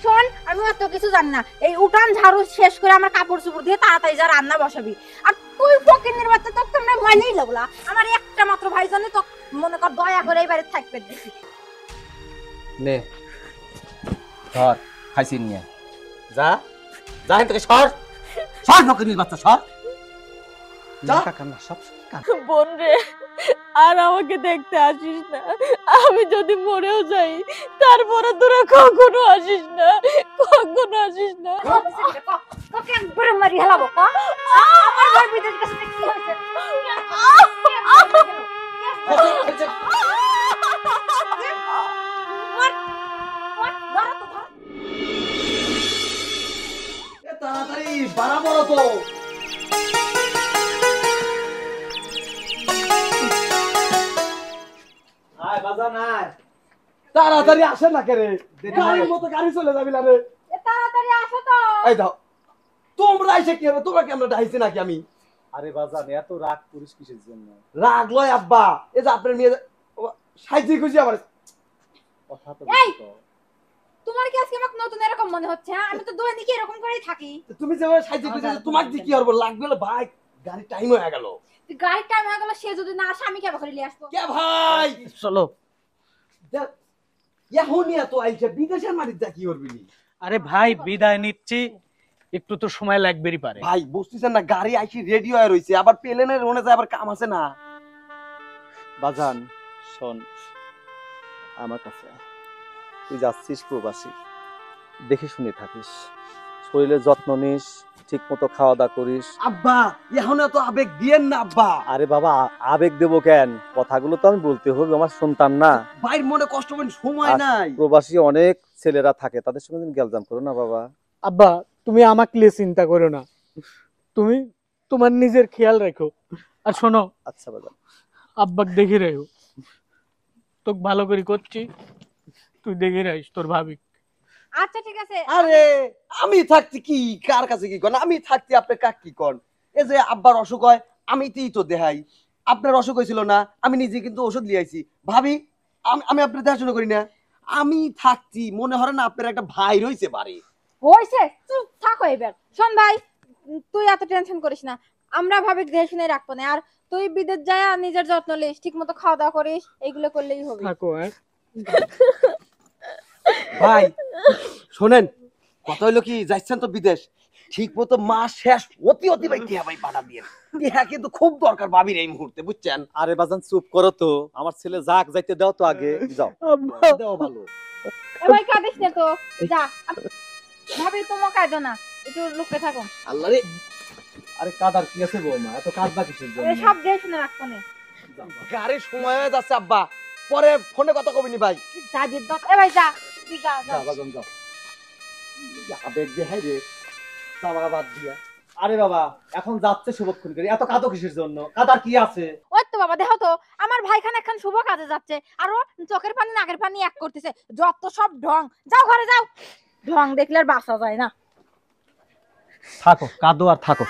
শোন, আমি অত কিছু জানি না। এই উঠান ঝাড়ু শেষ করে আমার কাপড় চোপড় দিয়ে তাড়াতাড়ি যা রান্না বসাবি। আর তুই ফকিনের বাচ্চা, তোকে তোমরা মানেই লাগলা। আমার একটা মাত্র ভাই জানে, তো মনে কর দয়া করে এই বাড়িতে থাকবে দিছি। নে ধর খাইছি নিয়ে যা যা এখান থেকে সর সর ফকিনের বাচ্চা সর যা। কান্না সব বোন রে, আর আমাকে দেখতে আসিস না। আমি যদি মরেও যাই তারপরে তোরা কখনো আসিস না, কখনো আসিস না। তোকে একবারে মারি হেলাবো। আমার ভাই বিদেশ কাছে কি হয়েছে? তাড়াতাড়ি বাড়াবো তো। তাড়াতাড়ি আসে না কে রে? গাড়ির মতো গাড়ি চলে যাবি না রে। তাড়াতাড়ি আসো তো। এই দাও, তোমরা এসে কি হবে? তোমরা কেমন ডাইছে নাকি আমি? আরে বাজান এত রাগ করিস কিসের জন্য? রাগ লয় আব্বা, এই যে আপনার মেয়ে সাইজি খুশি আমার কথা তো এই, তোমার কি আজকে আমাকে নতুন এরকম মনে হচ্ছে? হ্যাঁ, আমি তো দৈনিক এরকম করেই থাকি। তুমি যে সাইজি খুশি, তোমার কি হবে? লাগবে না ভাই, গাড়ি টাইম হয়ে গেল। গাড়ির টাইম হয়ে গেল, সে যদি না আসে আমি কেন করে নিয়ে আসবো? কে ভাই? চলো। এখনই এত আইছে, বিদেশের মাটির যা কি করবি? আরে ভাই বিদায় নিচ্ছি, একটু তো সময় লাগবেই পারে। ভাই বুঝতেছেন না, গাড়ি আইছি রেডি হয়ে রইছে, আবার প্লেনের মনে যায় আবার কাম আছে না। বাজান শোন আমার কাছে, তুই যাচ্ছিস প্রবাসী, দেখে শুনে থাকিস, শরীরের যত্ন নিস, ঠিক মতো খাওয়া দাওয়া করিস। আব্বা এখন এত আবেগ দিয়েন না আব্বা। আরে বাবা আবেগ দেবো কেন? কথাগুলো তো আমি বলতে হবে, আমার সন্তান না। ভাইয়ের মনে কষ্ট পাবেন, সময় নাই। প্রবাসী অনেক ছেলেরা থাকে, তাদের সঙ্গে গ্যালজাম করো না বাবা। আব্বা তুমি আমাকে নিয়ে চিন্তা করো না, তুমি তোমার নিজের খেয়াল রাখো। আর শোনো, আচ্ছা বাজান, আব্বাক দেখে রাখো, তোকে ভালো করে করছি, তুই দেখে রাখিস তোর ভাবি। আচ্ছা ঠিক আছে। আরে আমি থাকতে কি কার কাছে কি করেন? আমি থাকতে আপনি কাক কি করেন? এই যে আব্বার অসুখ হয় আমি তো দেখাই, আপনার অসুখ হয়েছিল না, আমি নিজে কিন্তু ওষুধ লিয়ে আইছি। ভাবি আমি আপনার দেখাশোনা করি না? আমি থাকছি মনে হয় না আপনার একটা ভাই রয়েছে বাড়ি। হইছে, চুপ থাকো এবার। শোন ভাই, তুই এত টেনশন করিস না, আমরা ভাবে দেখে শুনে রাখবো না। আর তুই বিদেশ যায় নিজের যত্ন নিস, ঠিক মতো খাওয়া দাওয়া করিস, এইগুলো করলেই হবে। থাকো। ভাই শোনেন, কথা হইলো কি, যাচ্ছেন তো বিদেশ, ঠিক মতো মাস শেষ অতি ভাই টিয়া ভাই পাঠা দিয়ে। টিয়া কিন্তু খুব দরকার ভাবির এই মুহূর্তে, বুঝছেন? আরে বাজান চুপ করো তো, আমার ছেলে যাক, যাইতে দাও তো আগে, যাও দাও ভালো। ভাই কাঁদিস না তো, যা। ভাবি তোমার কাঁদো না, একটু লুকে থাকো। আল্লাহ রে, আরে কাদার কি আছে বৌমা, এত কাঁদবা কিসের জন্য? সব দেখে শুনে রাখবো না। গাড়ির সময় হয়ে যাচ্ছে আব্বা, পরে ফোনে কথা কবিনি ভাই। যা বিদ দাও। ভাই যা, তুই যা যা। বাজান যাও। আবেগ দেখাই রে, চাওয়া বাদ দিয়া। আরে বাবা এখন যাচ্ছে শুভক্ষণ করে, এত কাঁদো কিসের জন্য? কাদার কি আছে? ওই তো বাবা, দেখো তো আমার ভাইখান এখন শুভ কাজে যাচ্ছে, আর ও চোখের পানি নাকের পানি এক করতেছে, যত সব ঢং। যাও ঘরে যাও, ঢং দেখলে আর বাঁচা যায় না। থাকো কাঁদো আর থাকো।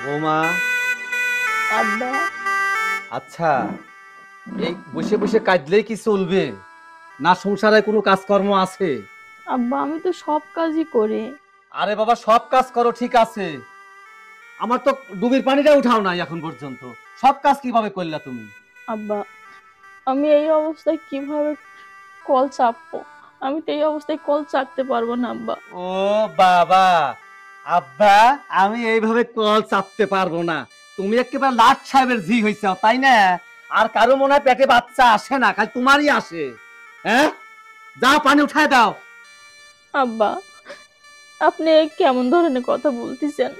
বৌমা, আচ্ছা এই বসে বসে কাঁদলেই কি চলবে? না সংসারে কোনো কাজকর্ম আছে? আব্বা আমি তো সব কাজই করি। আরে বাবা সব কাজ করো ঠিক আছে, আমার তো ডুবির পানিটা উঠাও নাই এখন পর্যন্ত, সব কাজ কিভাবে করলা তুমি? আব্বা আমি এই অবস্থায় কিভাবে কল চাপবো? আমি তো এই অবস্থায় কল চাপতে পারবো না আব্বা। ও বাবা, আব্বা আমি এইভাবে কল চাপতে পারবো না। তুমি একেবারে লাট সাহেবের ঝি হইছ তাই না? আর কারো মনে হয় পেটে বাচ্চা আসে না, খালি তোমারই আসে। হ্যাঁ যাও পানি উঠায় দাও। আব্বা আপনি এই কেমন ধরনের কথা বলতেছেন?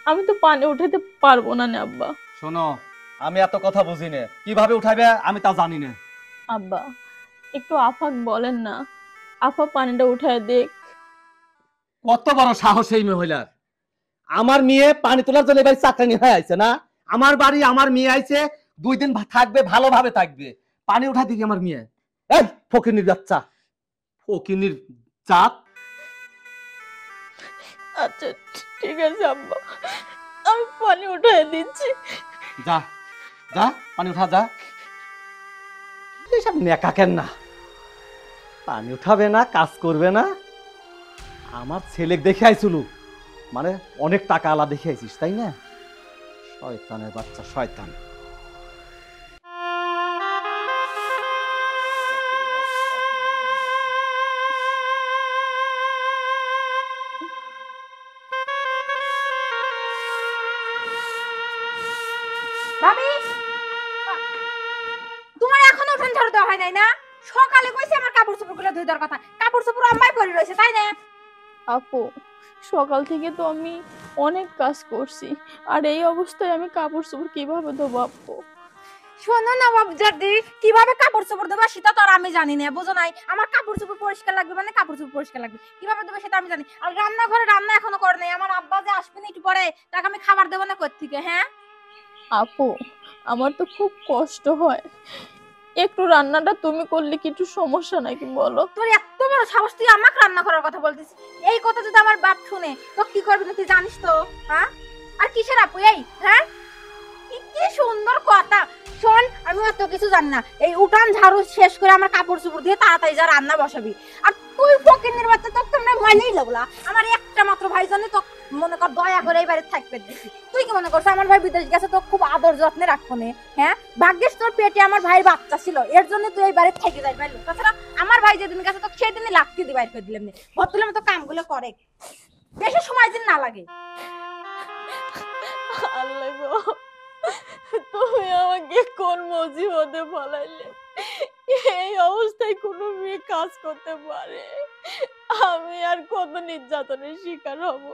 আমি তো পানি উঠাতে পারবো না আব্বা। শোনো আমি এত কথা বুঝি না, কিভাবে উঠাবে আমি তা জানি না। আব্বা একটু আফাক বলেন না, আফা পানিটা উঠায় দেখ। কত বড় সাহস এই মহিলার! আমার মেয়ে পানি তোলার জন্য এবার চাকরানি হয়ে আইছে না? আমার বাড়ি আমার মেয়ে আইছে, 2 দিন থাকবে, ভালোভাবে থাকবে, পানি উঠা দিবি আমার মেয়ে? এই ফকিনির বাচ্চা, ফকিনির জাত। আচ্ছা ঠিক আছে আব্বা, আমি পানি উঠায় দিচ্ছি। যা যা পানি উঠা যা। এইসব নেকা কেন না, পানি উঠাবে না, কাজ করবে না। আমার ছেলে দেখে আইছিল, মানে অনেক টাকা আলা দেখে আইছিস তাই না? শয়তানের বাচ্চা, শয়তান। ভাবি, তোমার এখনো উঠান ঝাড়ু দেওয়া হয় নাই না? সকালে কইছি আমার কাপড় চোপড়গুলো ধুই দেওয়ার কথা, কাপড় চোপড় আম্মাই পরে রয়েছে তাই না? আপু সকাল থেকে তো আমি অনেক কাজ করছি, আর এই অবস্থায় আমি কাপড় চোপড় কিভাবে ধোবো আপু? শোনো না বাবুজাদি, কিভাবে কাপড় চোপড় দেবো সেটা তো আর আমি জানি না, বুঝো নাই? আমার কাপড় চোপড় পরিষ্কার লাগবে মানে কাপড় চোপড় পরিষ্কার লাগবে, কিভাবে দেবো সেটা আমি জানি। আর রান্নাঘরে রান্না এখনো করে নাই, আমার আব্বা যে আসবে না একটু পরে, তাকে আমি খাবার দেবো না কোথা থেকে? হ্যাঁ আপু আমার তো খুব কষ্ট হয়, একটু রান্নাটা তুমি করলে কি একটু সমস্যা নাকি বলো? তোর এত বড় সাহস, তুই আমাকে রান্না করার কথা বলতিস? এই কথা যদি আমার বাপ শুনে তো কি করবি না তুই জানিস তো? হ্যাঁ, আর কিসের আপু এই? হ্যাঁ, কি সুন্দর কথা। শোন, আমি এত কিছু জানি না, এই উঠান ঝাড়ু শেষ করে আমার কাপড় চোপড় দিয়ে তাড়াতাড়ি যা রান্না বসাবি। আর তুই ফকিন্নির বাচ্চা, তোকে তোমরা মানেই লাগলা। আমার একটা মাত্র ভাই জানে তো, মনে কর দয়া করে এই বাড়িতে থাকবে দেখি। তুই কি মনে করছ আমার ভাই বিদেশ গেছে তো খুব আদর যত্নে রাখবো না? হ্যাঁ, ভাগ্যিস তোর পেটে আমার ভাইয়ের বাচ্চা ছিল, এর জন্য তুই এই বাড়িতে থেকে যাই পারলি। তাছাড়া আমার ভাই যেদিন গেছে তো সেদিনই লাক্তি দিয়ে বাইর করে দিলাম না, ভাবছিলাম তো কামগুলো করে, বেশি সময় দিন না লাগে। আল্লাহ গো, তুমি আমাকে কোন মুসিবতে ফলাইলে? এই অবস্থায় কোনো মেয়ে কাজ করতে পারে? আমি আর কত নির্যাতনের শিকার হব?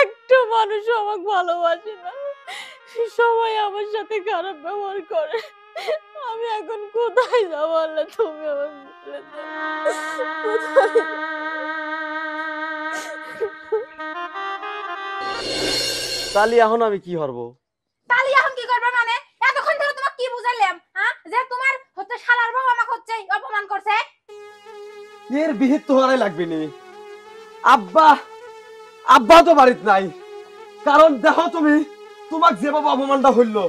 একটা মানুষ আমাকে ভালোবাসে না, সবাই আমার সাথে খারাপ ব্যবহার করে। আমি এখন কোথায় যাবো আল্লাহ, তুমি আমাকে বলে দাও কোথায় যাবো? তাহলে এখন আমি কি হরবো? তাহলে এখন কি করবে মানে? এতক্ষণ ধরে তোমাকে কি বুঝাইলাম? হ্যাঁ, যে তোমার হচ্ছে শালার বউ আমাকে হচ্ছে অপমান করছে। এর বিহিত তো হরাই লাগবে নি। আব্বা, আব্বা তো বাড়িতে নাই, কারণ দেখো তুমি, তোমাক যেভাবে অপমানটা হইলো,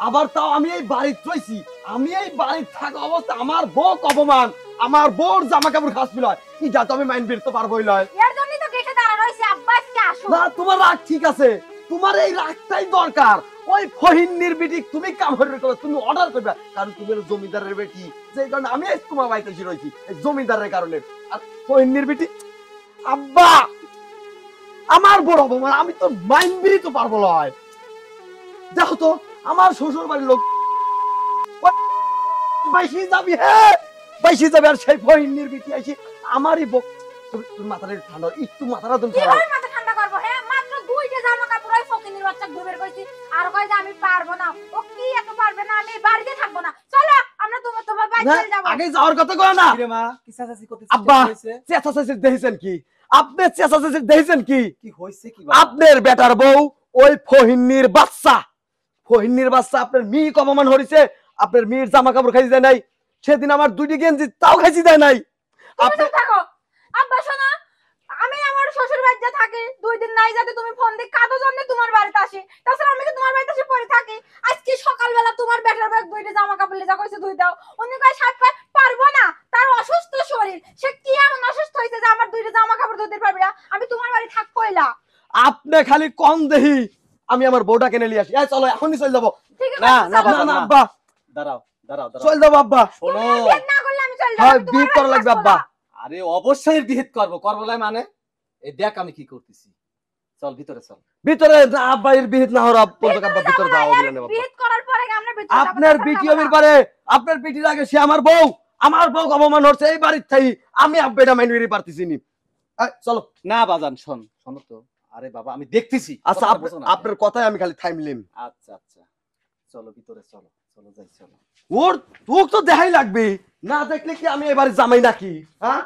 আবার তাও আমি এই বাড়িতে রয়েছি, আমি এই বাড়িতে থাকা অবস্থা আমার বউ অপমান, আমার বউর জামা কাপড় খাস মিলয়, এটা তো আমি মাইন্ড বেরতে পারবোই নয়। এর জন্যই তো গেটে দাঁড়া রইছি, আব্বা আজকে আসো। না, তোমার রাগ ঠিক আছে, তোমার এই রাগটাই দরকার। ওই ফহিন্নির বেটি তুমি কাম করবে, তুমি অর্ডার করবে, কারণ তুমি হলো জমিদারের বেটি, যে কারণে আমি আজ তোমার বাড়িতে এসে রয়েছি এই জমিদারের কারণে। আর ফহিন্নির বেটি, আব্বা আমার বড় অপমান, আমি তো মাইন্ড বেরিতে পারবো নয়। দেখো তো আমার শ্বশুর বাড়ির লোক বাইশি যাবি, হ্যাঁ বাইশি যাবে, আর সেই ফহিন্নির বেটি আইসি আমারই বক। তুমি মাথাটা একটু ঠান্ডা, একটু মাথাটা তুমি ঠান্ডা। কিভাবে মাথা ঠান্ডা করবো? হ্যাঁ, মাত্র দুইটা জামা কাপড় ওই ফকিনির বাচ্চা ঘুমের কইছি, আর কয় যে আমি পারবো না। ও কি এত পারবে না? আমি বাড়িতে থাকবো না, চলো আমরা তোমার বাড়িতে চলে যাবো। আগে যাওয়ার কথা কয় না। কিরে মা, কি চাচাচি করতেছিস? আব্বা, কি হইছে? চেঁচা চেঁচি দেখেছেন কি? আপনি চেঁচা চেঁচি দেখেছেন কি? কি হইছে কি? আপনার বেটার বউ ওই ফহিন্নির বাচ্চা, ফহিন্নির বাচ্চা আপনার মেয়ে অপমান হরিছে, আপনার মেয়ের জামা কাপড় খাইতে দেয় নাই, সেদিন আমার দুইটি গেঞ্জি তাও খাইতে দেয় নাই। আপনি থাকো আব্বা, শোনো, আমি আমার শ্বশুর বাড়িতে থাকি, দুই দিন নাই যাতে তুমি ফোন দিয়ে কাঁদো জন্য তোমার বাড়িতে আসি। তাছাড়া আমি কি তোমার বাড়িতে এসে পড়ে থাকি? আজকে সকালবেলা তোমার বেটার ব্যাগ দুইটা জামা কাপড় লেজা কইছে ধুই দাও, উনি কয় সাত পায় পারবো না, তার অসুস্থ শরীর, সে কি এমন অসুস্থ হয়েছে যে আমার দুইটা জামা কাপড় ধুতে পারবে না? আমি তোমার বাড়ি থাকবইলা। আপনি খালি কম দেহি, আমি আমার বউটা কিনে নিয়ে আসি। এই চলো এখনই চলে যাবো। ঠিক আছে, না, না, চলো। না না আব্বা, দাঁড়াও দাঁড়াও দাঁড়াও, চলে যাবো আব্বা। শোনো। তুমি বিয়ে না করলে আমি চলে যাবো, হ্যাঁ, আমি তোমার বিয়ে করা বাড়ি লাগবে থাকবো আব্বা। না। আরে অবশ্যই বিহিত করবো, করবো লাই মানে? এই দেখ আমি কি করতেছি, চল ভিতরে চল। ভিতরে না আব্বা, এর বিহিত না হওয়া পর্যন্ত আব্বা ভিতরে যাওয়া বলে না। বিয়ে করার পরে আমরা ভিতরে যাবো, আপনার তাছাড়া বিটি যাবো অমির না। পারে, আপনার বিটির আগে সে আমার বউ, আমার বউ অপমান হচ্ছে এই বাড়ির থাই, আমি আব্বাটা মাইন্ড বেরিয়ে পারতেছি নি। চলো। না বাজান, শোন, শোনো তো। আরে বাবা আমি দেখতেছি। আচ্ছা, কথাটা বোঝো না। আপনার কথাই আমি খালি থাইমলিম। আচ্ছা আচ্ছা, চলো ভিতরে চলো, চলো যাই চলো। ওর তোক তো দেখাই লাগবে, না দেখলে কি আমি এবারে জামাই নাকি? হ্যাঁ,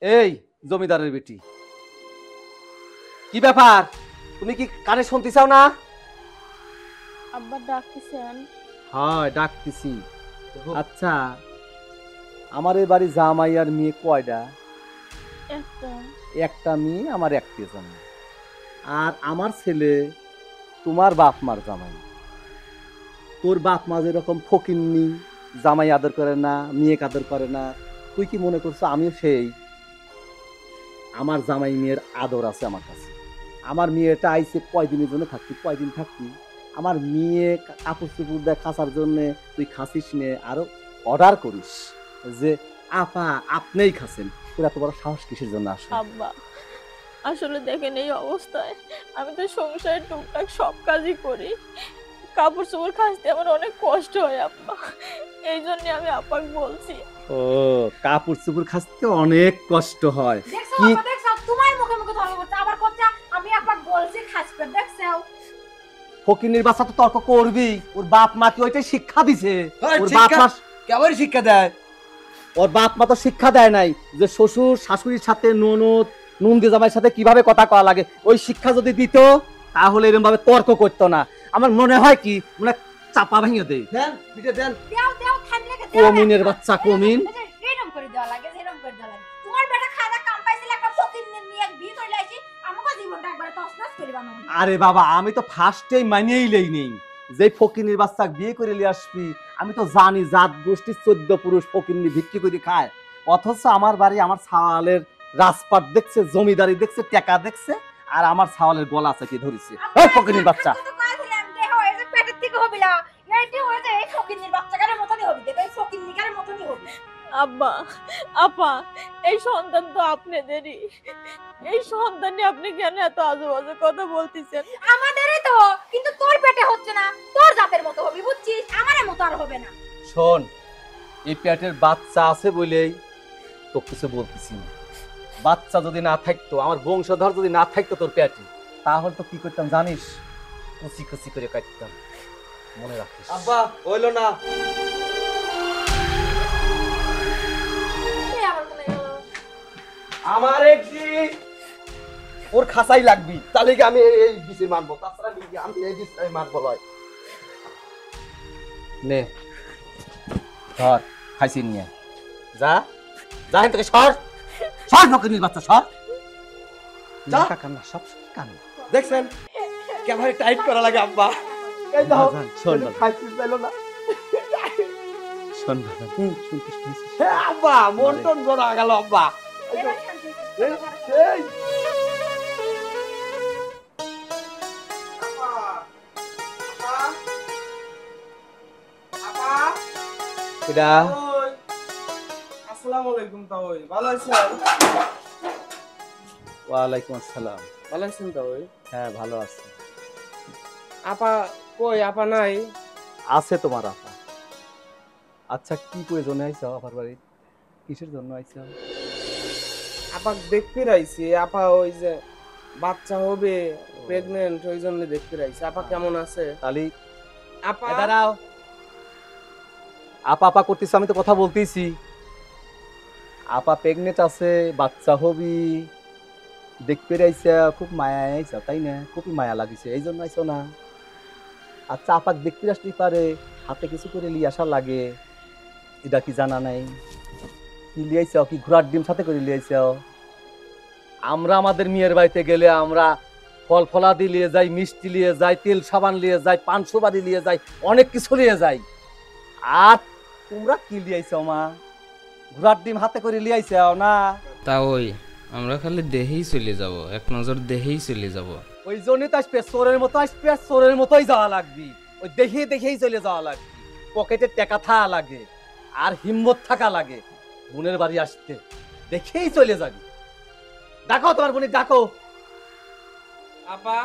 এই জমিদারের বেটি, কি ব্যাপার? তুমি কি কানে শুনতে চাও না? আব্বা ডাকতেছেন? হ্যাঁ ডাকতেছি। আচ্ছা, আমার এই বাড়ি জামাই আর মেয়ে কয়টা? একটা। একটা মেয়ে, আমার একটা জামাই, আর আমার ছেলে তোমার বাপ মার জামাই। তোর বাপ মা যেরকম ফকিন্নি, জামাই আদর করে না, মেয়ে আদর করে না, তুই কি মনে করছো আমিও সেই? আমার জামাই মেয়ের আদর আছে আমার কাছে। আমার মেয়েটা আইছে কয়দিনের জন্য থাকতি, কয়দিন থাকতি, আমার মেয়ে কাপড় চুপড় দেয় খাঁচার জন্য, তুই খাসিস নে, আরো অর্ডার করিস যে আপা আপনিই খাচ্ছেন। তোর এত বড় সাহস কিসের জন্য আসে? আব্বা আসলে দেখেন এই অবস্থায় আমি তো সংসারের টুকটাক সব কাজই করি, কাপড় চোপড় কাচতে আমার অনেক কষ্ট হয় আব্বা, এই জন্য আমি আপাকে বলছি। ও কাপড় চুপড় খাসতে অনেক কষ্ট হয়। দেখছো কি? আপা, দেখছো তোমার মুখে মুখে তর্ক করছে, আবার করছে আমি আপা বলছি খাসবে। দেখছো ফকিন্নির বাচ্চা তো তর্ক করবি, ওর বাপ মা কি ওইটাই শিক্ষা দিছে? ওর বাপ মা কেমন শিক্ষা দেয়? ওর বাপ মা তো শিক্ষা দেয় নাই যে শ্বশুর শাশুড়ির সাথে ননদ নন্দি জামাইয়ের সাথে কিভাবে কথা কওয়া লাগে। ওই শিক্ষা যদি দিত তাহলে এরকম ভাবে তর্ক করতো না। আমার মনে হয় কি মানে চাপা ভেঙে দেয়। দেন ভিডিও দেন। দেও দেও খান লেগে দেও। কমিনের বাচ্চা কমিন। এরকম করে দেওয়া লাগে, এরকম করে দেওয়া লাগে। তোমার বেটা খাওয়া কাম পাইছিল, একটা ফকিন্নির নিয়ে বিয়ে করে লাইছি, আমাকে জীবনটা একবার তছনছ করে বানাবো। আরে বাবা, আমি তো ফার্স্টেই মানিয়েই লই নেই যে ফকিন্নির বাচ্চা বিয়ে করে নিয়ে আসবি। আমি তো জানি জাত গোষ্ঠীর 14 পুরুষ ফকিন্নি ভিক্ষি করে খায়, অথচ আমার বাড়ি আমার ছাওয়ালের রাজপাট দেখছে, জমিদারি দেখছে, টাকা দেখছে, আর আমার ছাওয়ালের গলা চাকি ধরেছে। এই ফকিন্নির বাচ্চা তো কইছিলাম দেহ এই যে পেটের থেকে হবিলা, এইটি হয়ে যায় এই ফকিন্নির বাচ্চাটার মতনই হবি, দেখ এই ফকিন্নিকার মতনই হবি। আব্বা আপা এই সন্তান তো আপনাদেরই, এই সন্তানে আপনি কেন এত আজে বাজে কথা বলতেছেন? আমাদেরই তো, কিন্তু তোর পেটে হচ্ছে না, তোর জাতের মতো হবি, বুঝছিস? আমারে মতো আর হবে না। শোন, এই পেটের বাচ্চা আছে বলেই তো কিছু বলতেছি না। বাচ্চা যদি না থাকতো, আমার বংশধর যদি না থাকতো তোর পেটে, তাহলে তো কি করতাম জানিস? কুচি কুচি করে কাটতাম, মনে রাখিস। আব্বা হইলো না। এই আবার কোনে গেল? আমার একটি ওর খাসাই লাগবি, তাহলে কি আমি এই বিচে মারবো, তাছাড়া আমি এই বিচে মারবো লয়। নে ধর, খাইছি নিয়ে যা, যা এখান থেকে সর, সর ফকিন্নির বাচ্চা সর। যা। কান্না সব কান্না। দেখছেন কেমন টাইট করা লাগে আব্বা? এই দাও বাজান, শোন বাজান। খাইতে চাইলো না। শোন বাবা, শুনতে শুনছিস? হ্যাঁ আব্বা, মন টন বড় গেল আব্বা। এবার শান্তি এই, সেই। এটা আসসালামু আলাইকুম তাওই, ভালো আছেন? ওয়ালাইকুম আসসালাম। ভালো আছেন তাওই? হ্যাঁ ভালো আছে। আপা কই? আপা নাই? আছে তোমার আপা। আচ্ছা কি প্রয়োজন আইছো আপার বাড়ি? কিসের জন্য আইছো? আপা দেখতে রাইছি, আপা ওই যে বাচ্চা হবে, প্রেগন্যান্ট, ওই জন্য দেখতে রাইছি। আপা কেমন আছে? তালি আপা দাঁড়াও, আপা আপা করতেছি, আমি তো কথা বলতেছি। আপা প্রেগনেন্ট আছে, বাচ্চা হবি, দেখতে আইসা, খুব মায়া আইসা তাই না? খুবই মায়া লাগিছে, এই জন্য আইসো না? আচ্ছা আপাক দেখতে আসতে পারে, হাতে কিছু করে লিয়ে আসা লাগে, এটা কি জানা নাই? কি লিয়ে আইসাও, কি ঘোড়ার ডিম সাথে করে লিয়ে আইসাও? আমরা আমাদের মেয়ের বাড়িতে গেলে আমরা ফল ফলাদি নিয়ে যাই, মিষ্টি নিয়ে যাই, তেল সাবান নিয়ে যাই, পান সুপারি নিয়ে যাই, অনেক কিছু নিয়ে যাই। আর তোমরা কি লিয়ে আইসাও মা? ঘোড়ার ডিম হাতে করে লিয়ে আইসাও না? তা ওই আমরা খালি দেহেই চলে যাব, এক নজর দেহেই চলে যাব। ওই জন্যই তো আসবে, চোরের মতো আসবে, চোরের মতোই যাওয়া লাগবি। ওই দেখে দেখেই চলে যাওয়া লাগবে, পকেটে টাকা থাকা লাগে আর হিম্মত থাকা লাগে বোনের বাড়ি আসতে, দেখেই চলে যাবি। ডাকো তোমার বোনের, ডাকো। আপা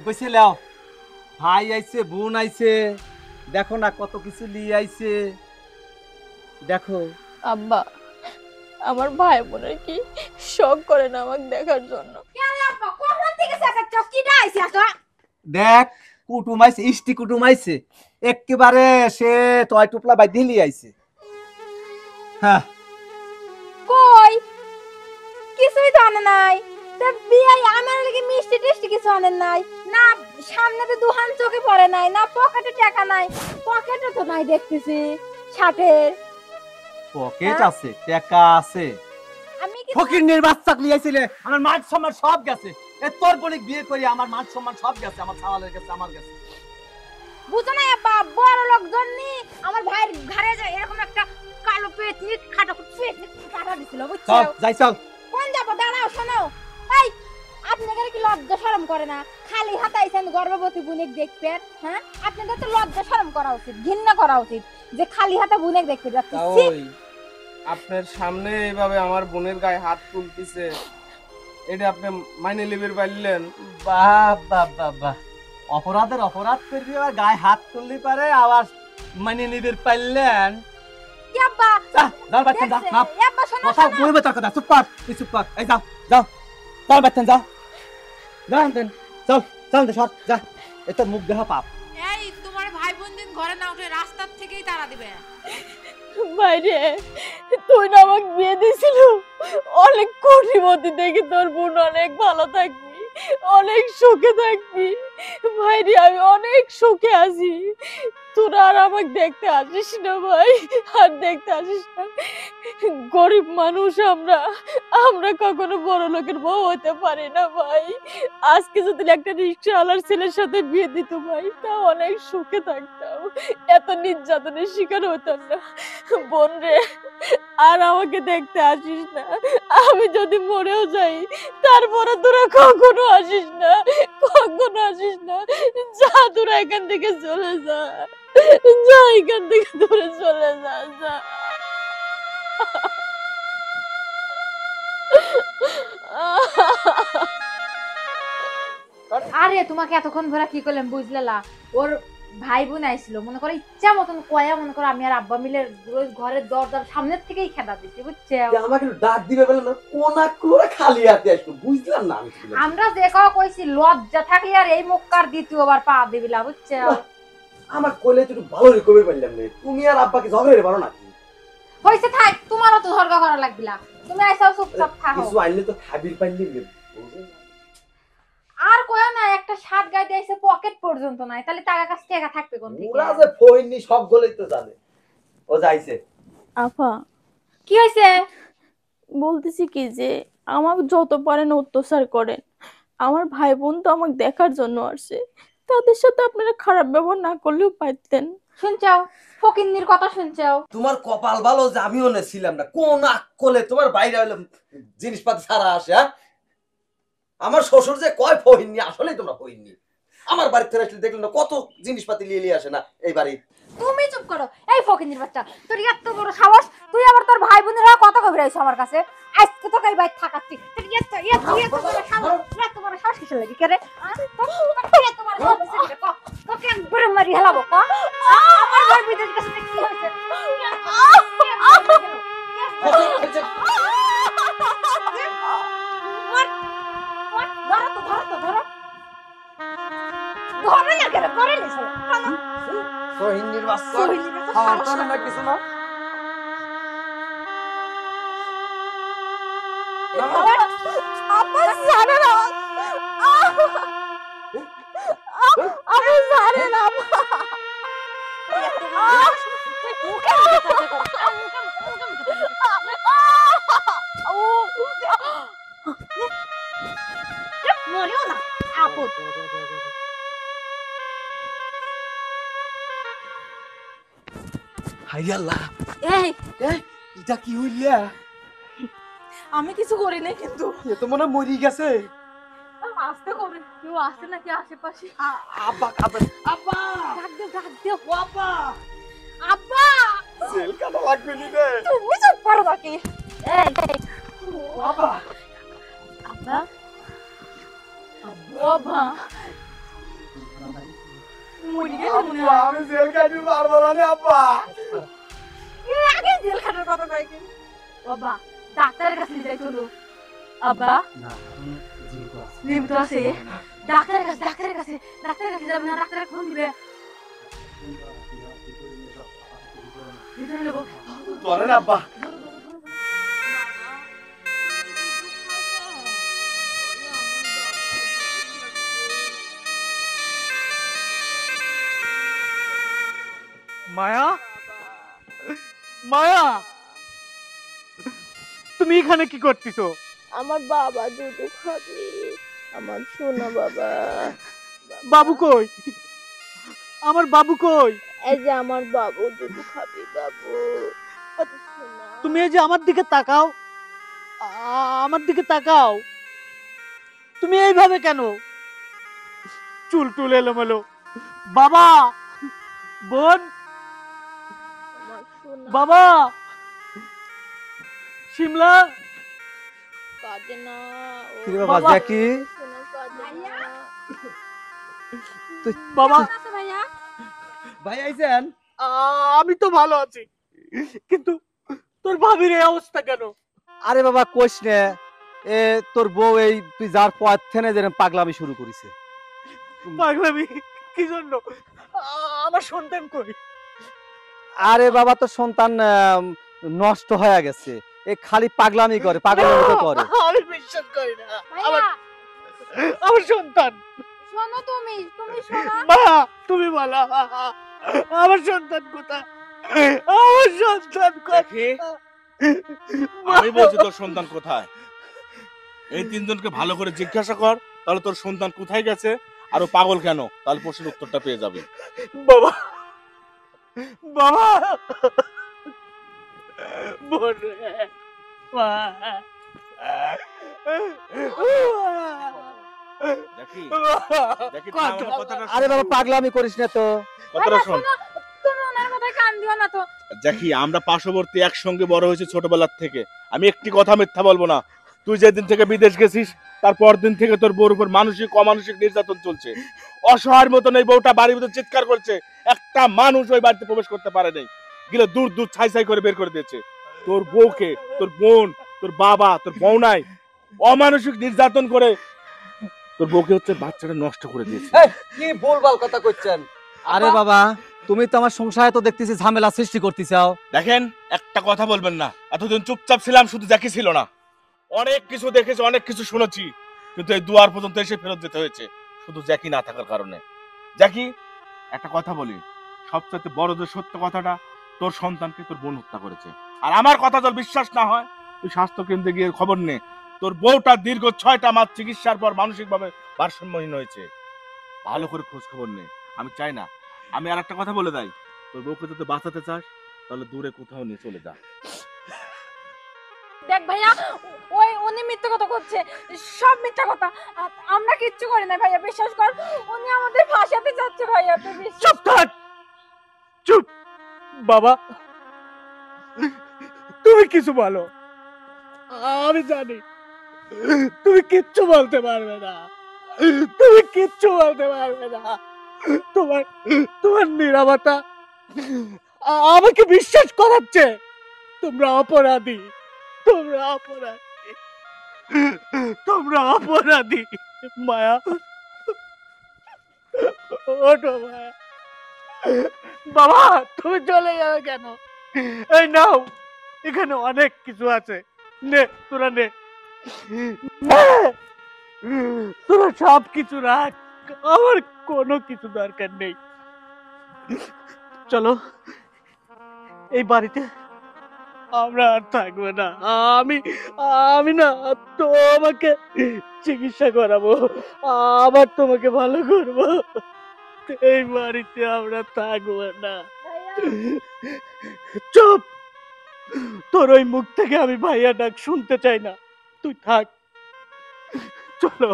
বসিলাও, ভাই আইছে, বোন আইছে, দেখো না কত কিছু নিয়ে আইছে, দেখো। আব্বা আমার ভাই বোনের কি শখ করে না আমাকে দেখার জন্য? আব্বা কখন থেকে চেঁচাচ্ছ? কিডা আইছে আসো? দেখ কুটুম আইছে, ইষ্টি কুটুম আইছে, একেবারে সে টয় টুপলা বাই দিলি আইছে। হ্যাঁ কই কিছুই তো আনে নাই। তা বিয়াই আমার লাগি মিষ্টি টেস্টি কিছু আনেন নাই না? সামনে তো দুহান চোখে পড়ে নাই না, পকেটে টাকা নাই। পকেটে তো নাই দেখতেছি শার্টের। পকেট আছে, টাকা আছে, আমি কি ফকিন্নির বাচ্চা লিয়ে আইছিলে, আমার মাছ সম্মান সব গেছে। এ তোর বলে বিয়ে করি আমার মান সম্মান সব গেছে, আমার সাওয়ালের গেছে, আমার গেছে। বুঝো না আব্বা, বড় লোকজন নি আমার ভাইয়ের ঘরে যে এরকম একটা কালো পেতনি খাটো পেতনি কাটা দিছিল, বুঝছো? চল যাই চল। কোন যাবো? দাঁড়াও, শোনো। এই আপনাদের কি লজ্জা শরম করে না? খালি হাতে আইছেন গর্ভবতী বুনেক দেখবেন, হ্যাঁ? আপনাদের তো লজ্জা শরম করা উচিত, ঘৃণা করা উচিত যে খালি হাতে বুনেক দেখতে যাচ্ছে। তা ছি! ওই আপনার সামনে এইভাবে আমার বোনের গায়ে হাত তুলতেছে, এটা আপনি মাইনে লিবের পারলেন? বাহ বাহ বাহ বাহ, অপরাধের অপরাধ করবি আবার গায়ে হাত তুললি পারে আবার মানে নিবির পাইলেন। কি আব্বা? যাও বাচ্চা যাও, দেখছে? না এই আব্বা শোনো, কথা শোনো। বলবে তার কথা, চুপ কর, তুই চুপ কর। এই যাও যাও, চল বাচ্চা যাও, যাও দেন, চল চল দে সর যা, এটা মুখ দেখা পাপ। এই তোমার ভাই বোন দিন ঘরে না উঠে রাস্তার থেকেই তাড়া দিবে। বাইরে তুই না আমাকে বিয়ে দিছিল, অনেক কোটিপতি দেখি তোর বোন অনেক ভালো থাকবি, অনেক সুখে থাকবি। ভাইরে আমি অনেক সুখে আছি, তোরা আর আমাকে দেখতে আসিস না ভাই, আর দেখতে আসিস না। গরিব মানুষ আমরা, আমরা কখনো বড় লোকের বউ হতে পারি না ভাই। আজকে যদি একটা রিক্সাওয়ালার ছেলের সাথে বিয়ে দিত ভাই, তা অনেক সুখে থাকতাম, এত নির্যাতনের শিকার হতাম না। বোন রে, আর আমাকে দেখতে আসিস না, আমি যদি মরেও যাই তারপরে তোরা কখনো আসিস না, কখনো আসিস না। যা তোরা এখান থেকে চলে যা, যা এখান থেকে দূরে চলে যা, যা। আরে তোমাকে এতক্ষণ ধরে কি করলাম বুঝলে না? ওর ভাই বোন আইছিল, মনে করো ইচ্ছা মতন কয়া, মনে করো আমি আর আব্বা মিলে রোজ ঘরের দরজার সামনের থেকেই খেদা দিছি, বুঝছো? আমাকে ডাক দিবে বলে না, কোনা করে খালি হাতে আসলো, বুঝলাম না আমি। আমরা যে কাউ কইছি লজ্জা থাকলে আর এই মুখকার দ্বিতীয়বার পা দিবিলা, বুঝছো? আমার কইলে তো একটু ভালো রিকভারি পাইলাম না, তুমি আর আব্বাকে ঝগড়া পারো না? হইছে থাক, তোমারও তো ঝরগা করা লাগবিলা, তুমি আইসাও চুপচাপ থাকো। কিছু আইলে তো খাবির পাইলে আর কয়া না, একটা শার্ট গায়ে দিয়েছে পকেট পর্যন্ত নাই, তাহলে টাকা কাছ টাকা থাকবে কোন থেকে? ওরা যে ফইনি সব গলেই তো জানে। ও যাইছে। আপা কি হইছে? বলতেছি কি যে আমাকে যত পারেন অত্যাচার করেন, আমার ভাই বোন তো আমাকে দেখার জন্য আসছে, তাদের সাথে আপনারা খারাপ ব্যবহার না করলেও পারতেন। শুনছাও ফকিন্নির কথা, শুনছাও? তোমার কপাল ভালো যে আমিও না ছিলাম না, কোন আকলে তোমার বাইরে হইলো জিনিসপাতি সারা আসে। হ্যাঁ, আমার শ্বশুর যে কয় ফহিননি, আসলেই তোমরা ফহিননি। আমার বাড়িতে আসলে দেখলেন না কত জিনিসপাতি লিয়ে আসে না এই বাড়ি। তুমি চুপ করো, এই ফকিন্নির বাচ্চা, তোর এত বড় সাহস, তুই আবার তোর ভাই বোনেরা কথা কবি রাইছ আমার কাছে। আজকে তোকে এই বাইরে থাকাচ্ছি, তোর এত বড় সাহস, এত বড় সাহস কিসের লাগি করে? এত বড় সাহস কিসের লাগি? তোকে একবারে মারি হেলাবো। আমার ভাই বোনের কাছে কি হয়েছে? ধরো তো, ধরো তো, ধরো ধরে না কেন করে নিছো? ফহিননির বাচ্চা ফহিনীর বাচ্চা খাওয়ার সাহস তো না কিছু না। আপা জানে না, আমি জানি না। মরেও না আপদ। হাই আল্লাহ, এই এটা কি হইলা? আমি কিছু করি নাই, কিন্তু এ তো মনে হয় মরি গেছে। আসতে কবে কেউ আসে নাকি আশেপাশে? আব্বা কাঁদে। আব্বা ডাক দিও, ডাক দিও। আব্বা আব্বা জেল কাটা লাগবে নি রে। তুমি চুপ করো নাকি? এই আব্বা আব্বা, বাবা মরে গেল মনে হয়। আমি জেল কাটি পারবো না আব্বা। আগে জেল খাটার কথা কই কি? বাবা ডাক্তারের কাছে নিয়ে যাই চলো। আব্বা না জীবিত আছে। জীবিত আছে? ডাক্তারের কাছে, ডাক্তারের কাছে, ডাক্তারের কাছে যাবে না, ডাক্তার ফোন দিবে। ভিতরে নেবো। ধরেন আব্বা। মায়া, মায়া, তুমি এখানে কি করতেছো? আমার বাবা দুধ খাবে। আমার সোনা বাবা। বাবু কই? আমার বাবু কই? এই যে আমার বাবু, দুধ খাবি বাবু। সোনা। তুমি এই যে আমার দিকে তাকাও, আমার দিকে তাকাও। তুমি এইভাবে কেন? চুল টুল এলোমেলো। বাবা, বোন, আমার সোনা। বাবা, শিমলা। কাঁদে না ও। কি রে বাবা, বাবা। জ্যাকি? সোনা কাঁদে না। বাবা, কেমন আছো ভাইয়া? ভাই আইছেন? আমি তো ভালো আছি, কিন্তু তোর ভাবির এই অবস্থা কেন? আরে বাবা কইস নে, এ তোর বউ এই তুই যার পর থেকে যেন পাগলামি শুরু করেছে। পাগলামি কি জন্য? আমার সন্তান কই? আরে বাবা তো সন্তান নষ্ট হয়ে গেছে, এ খালি পাগলামি করে, পাগলের মতো করে। আমি বিশ্বাস করি না। ভাইয়া আমার সন্তান। শোনো, তুমি শোনো। মা, তুমি বলো আমার সন্তান কোথায়? আমার সন্তান কোথায়? আমি বলছি তোর সন্তান কোথায়? এই তিনজনকে ভালো করে জিজ্ঞাসা কর, তাহলে তোর সন্তান কোথায় গেছে আর ও পাগল কেন, তাহলে প্রশ্নের উত্তরটা পেয়ে যাবে। বাবা, বাবা, বোন রে, মা। দেখি আরে বাবা পাগলামি করিস না তো। কথাটা শোন। তুমি ওনার কথায় কান দিও না তো। দেখি আমরা পার্শ্ববর্তী একসঙ্গে বড় হয়েছি ছোটবেলার থেকে, আমি একটি কথা মিথ্যা বলবো না। তুই যেদিন থেকে বিদেশ গেছিস তারপর দিন থেকে তোর বউর উপর মানসিক অমানসিক নির্যাতন চলছে। অসহায়ের মতন এই বউটা বাড়ির ভিতর চিৎকার করছে, একটা মানুষ ওই বাড়িতে প্রবেশ করতে পারে নাই, গেলে দূর দূর ছাই ছাই করে বের করে দিয়েছে। তোর বউকে, তোর বোন, তোর বাবা, তোর বউনাই অমানসিক নির্যাতন করে তোর বউকে হচ্ছে বাচ্চাটা নষ্ট করে দিয়েছে। কি ভুলভাল কথা কইছেন? আরে বাবা তুমি তো আমার সংসারে তো দেখতেছি ঝামেলা সৃষ্টি করতে চাও। দেখেন, একটা কথা বলবেন না। এতদিন চুপচাপ ছিলাম, শুধু জ্যাকি ছিল না, অনেক কিছু দেখেছি, অনেক কিছু শুনেছি, কিন্তু এই দুয়ার পর্যন্ত এসে ফেরত যেতে হয়েছে শুধু জ্যাকি না থাকার কারণে। জ্যাকি, একটা কথা বলি, সবচেয়ে বড় যে সত্য কথাটা, তোর সন্তানকে তোর বোন হত্যা করেছে। আর আমার কথা তোর বিশ্বাস না হয়, তুই স্বাস্থ্য কেন্দ্রে গিয়ে খবর নে। তোর বউটা দীর্ঘ 6টা মাস চিকিৎসার পর মানসিকভাবে ভারসাম্যহীন হয়েছে। ভালো করে খোঁজ খবর নে। আমি চাই না। আমি আর একটা কথা বলে দেই, তোর বউকে যদি বাঁচাতে চাস তাহলে দূরে কোথাও নিয়ে চলে যা। দেখ ভাইয়া, উনি মিথ্যা কথা করছে, সব মিথ্যা কথা। আমরা কিচ্ছু করি না ভাইয়া, বিশ্বাস কর। উনি আমাদের ফাঁসাতে যাচ্ছে ভাইয়া, তুই বিশ্বাস। চুপ থাক, চুপ। বাবা, তুমি কিছু বলো, আমি জানি তুমি কিচ্ছু বলতে পারবে না, তুমি কিচ্ছু বলতে পারবে না। তোমার তোমার নীরবতা আমাকে বিশ্বাস করাচ্ছে তোমরা অপরাধী, তোমরা অপরাধী, তোমরা অপরাধী। মায়া, ওঠো মায়া। বাবা, তুমি চলে যাবে কেন? এই নাও, এখানে অনেক কিছু আছে, নে তোরা নে, তোরা সব কিছু রাখ, আমার কোনো কিছু দরকার নেই। চলো, এই বাড়িতে আমরা আর থাকবো না। আমি আমি না তোমাকে চিকিৎসা করাবো, আবার তোমাকে ভালো করবো। এই বাড়িতে আমরা থাকবো না। চুপ, তোর ওই মুখ থেকে আমি ভাইয়া ডাক শুনতে চাই না, তুই থাক। চলো।